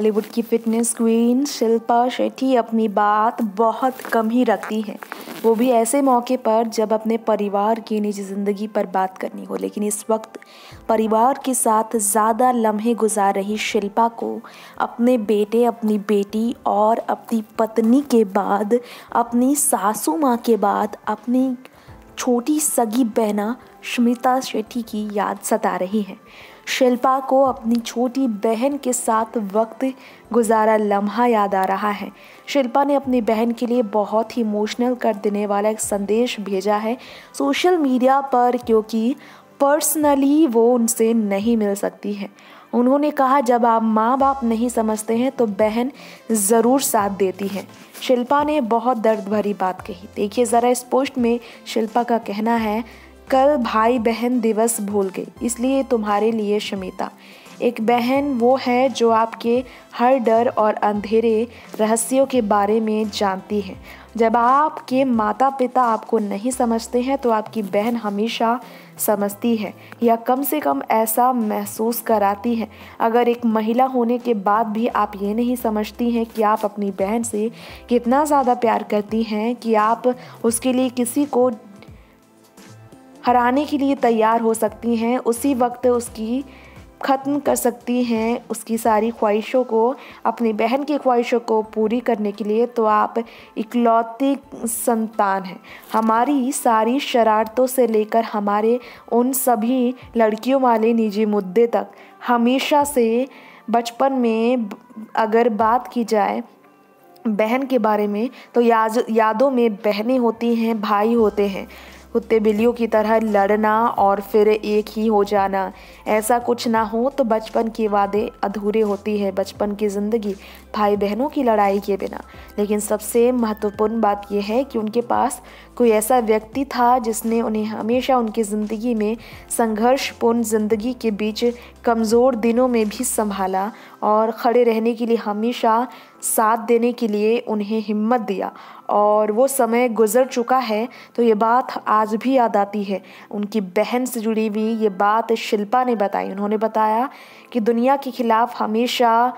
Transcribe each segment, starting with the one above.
बॉलीवुड की fitness queen Shilpa Shetty अपनी बात बहुत कम ही रखती हैं, वो भी ऐसे मौके पर जब अपने परिवार की निजी ज़िंदगी पर बात करनी हो। लेकिन इस वक्त परिवार के साथ ज़्यादा लम्हे गुजार रही शिल्पा को अपने बेटे, अपनी बेटी और अपनी पत्नी के बाद, अपनी सासू माँ के बाद अपनी छोटी सगी बहना स्मिता शेट्टी की याद सता रही है। शिल्पा को अपनी छोटी बहन के साथ वक्त गुजारा लम्हा याद आ रहा है। शिल्पा ने अपनी बहन के लिए बहुत ही इमोशनल कर देने वाला एक संदेश भेजा है सोशल मीडिया पर, क्योंकि पर्सनली वो उनसे नहीं मिल सकती है। उन्होंने कहा, जब आप माँ बाप नहीं समझते हैं तो बहन ज़रूर साथ देती है। शिल्पा ने बहुत दर्द भरी बात कही। देखिए ज़रा इस पोस्ट में शिल्पा का कहना है, कल भाई बहन दिवस भूल गई, इसलिए तुम्हारे लिए स्मिता। एक बहन वो है जो आपके हर डर और अंधेरे रहस्यों के बारे में जानती है। जब आपके माता पिता आपको नहीं समझते हैं तो आपकी बहन हमेशा समझती है, या कम से कम ऐसा महसूस कराती है। अगर एक महिला होने के बाद भी आप ये नहीं समझती हैं कि आप अपनी बहन से कितना ज़्यादा प्यार करती हैं कि आप उसके लिए किसी को हराने के लिए तैयार हो सकती हैं, उसी वक्त उसकी ख़त्म कर सकती हैं उसकी सारी ख्वाहिशों को, अपनी बहन की ख्वाहिशों को पूरी करने के लिए, तो आप इकलौती संतान हैं। हमारी सारी शरारतों से लेकर हमारे उन सभी लड़कियों वाले निजी मुद्दे तक, हमेशा से बचपन में अगर बात की जाए बहन के बारे में तो यादों में बहनें होती हैं, भाई होते हैं। कुत्ते बिल्लियों की तरह लड़ना और फिर एक ही हो जाना, ऐसा कुछ ना हो तो बचपन के वादे अधूरे होती है, बचपन की ज़िंदगी भाई बहनों की लड़ाई के बिना। लेकिन सबसे महत्वपूर्ण बात यह है कि उनके पास कोई ऐसा व्यक्ति था जिसने उन्हें हमेशा उनकी ज़िंदगी में संघर्षपूर्ण ज़िंदगी के बीच कमज़ोर दिनों में भी संभाला और खड़े रहने के लिए, हमेशा साथ देने के लिए उन्हें हिम्मत दिया। और वो समय गुज़र चुका है तो ये बात आज भी याद आती है। उनकी बहन से जुड़ी हुई ये बात शिल्पा ने बताई। उन्होंने बताया कि दुनिया के खिलाफ हमेशा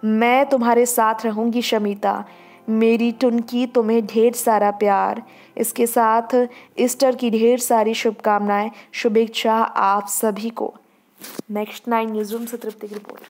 मैं तुम्हारे साथ रहूँगी स्मिता, मेरी टुनकी, तुम्हें ढेर सारा प्यार। इसके साथ ईस्टर की ढेर सारी शुभकामनाएं, शुभेच्छा आप सभी को। नेक्स्ट 9 न्यूज़रूम से तृप्ति की रिपोर्ट।